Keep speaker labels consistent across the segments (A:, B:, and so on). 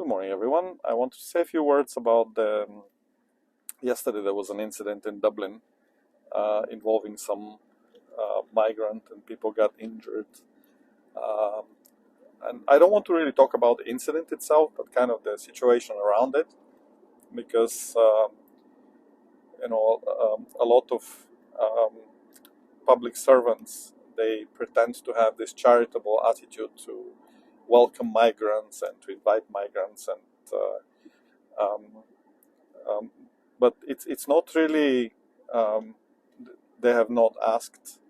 A: Good morning, everyone. I want to say a few words about yesterday there was an incident in Dublin involving some migrant and people got injured. Um, and I don't want to really talk about the incident itself, but kind of the situation around it, because a lot of um, public servants, they pretend to have this charitable attitude to welcome migrants and to invite migrants and um, um, but it's not really. Um, they have not asked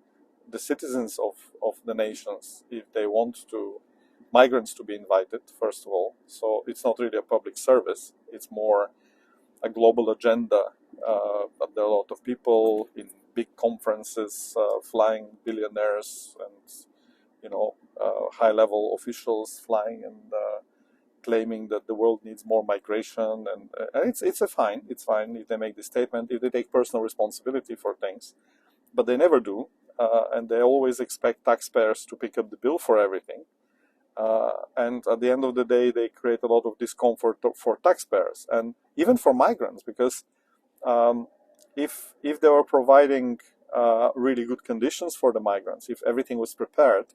A: the citizens of the nations if they want to migrants to be invited. First of all, so it's not really a public service. It's more a global agenda. But there are a lot of people in big conferences, flying billionaires and high-level officials flying and claiming that the world needs more migration, and it's fine if they make this statement, if they take personal responsibility for things, but they never do, and they always expect taxpayers to pick up the bill for everything. And at the end of the day, they create a lot of discomfort for taxpayers and even for migrants, because um, if they were providing really good conditions for the migrants, if everything was prepared,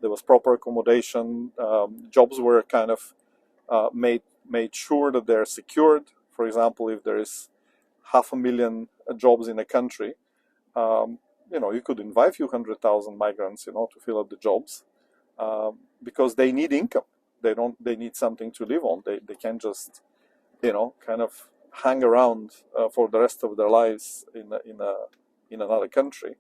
A: there was proper accommodation, jobs were kind of made sure that they're secured. For example, if there is 500,000 jobs in a country, you could invite a few 100,000 migrants, to fill up the jobs, because they need income. They need something to live on. They can't just, kind of hang around for the rest of their lives in another country.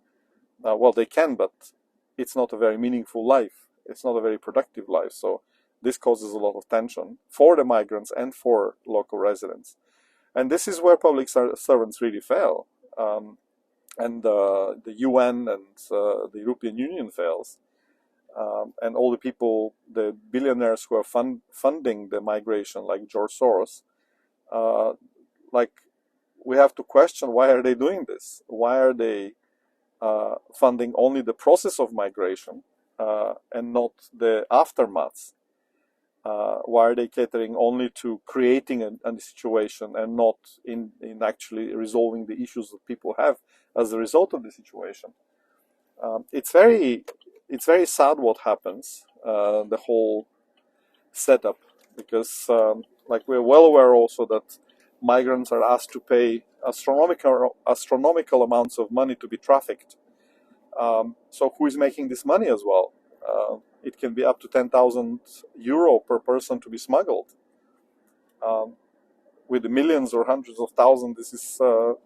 A: Well, they can, but it's not a very meaningful life. It's not a very productive life. So this causes a lot of tension for the migrants and for local residents. And this is where public servants really fail. And the UN and the European Union fails. And all the people, the billionaires who are funding the migration, like George Soros, like, we have to question, why are they doing this? Why are they funding only the process of migration and not the aftermaths? Why are they catering only to creating a situation and not in actually resolving the issues that people have as a result of the situation? It's very sad what happens, the whole setup, because like, we're well aware also that migrants are asked to pay astronomical amounts of money to be trafficked. So who is making this money as well? It can be up to 10,000 euro per person to be smuggled. With the millions or hundreds of thousands, this is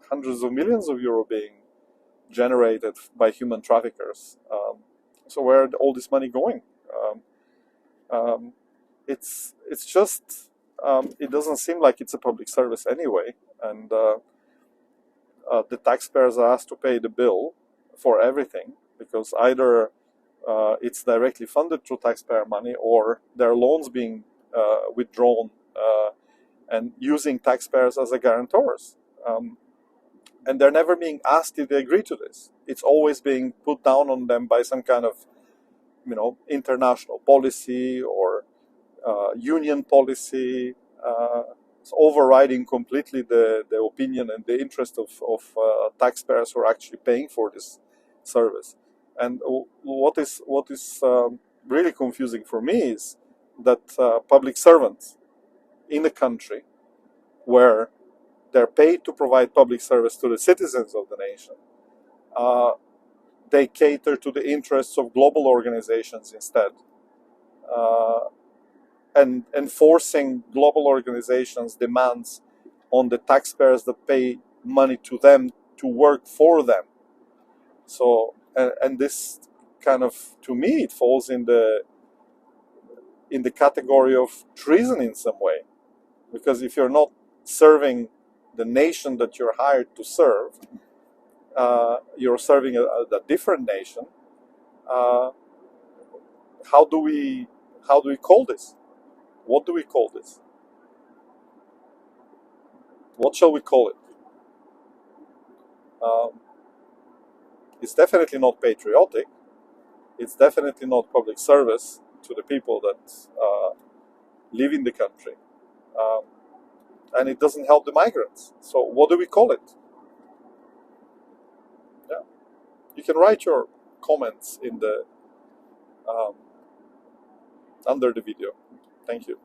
A: hundreds of millions of euro being generated by human traffickers. So where are all this money going? It's just, it doesn't seem like it's a public service anyway, and the taxpayers are asked to pay the bill for everything, because either it's directly funded through taxpayer money, or there are loans being withdrawn and using taxpayers as a guarantors. And they're never being asked if they agree to this. It's always being put down on them by some kind of, international policy or union policy. It's overriding completely the opinion and the interest of taxpayers who are actually paying for this service. And what is really confusing for me is that public servants in the country, where they're paid to provide public service to the citizens of the nation, they cater to the interests of global organizations instead, and enforcing global organizations' demands on the taxpayers that pay money to them to work for them. So, and this kind of, to me, it falls in the category of treason in some way, because if you're not serving the nation that you're hired to serve, you're serving a different nation. How do we call this? What do we call this? What shall we call it? Um, it's definitely not patriotic. It's definitely not public service to the people that live in the country. and it doesn't help the migrants. So what do we call it? Yeah, you can write your comments in the under the video. Thank you.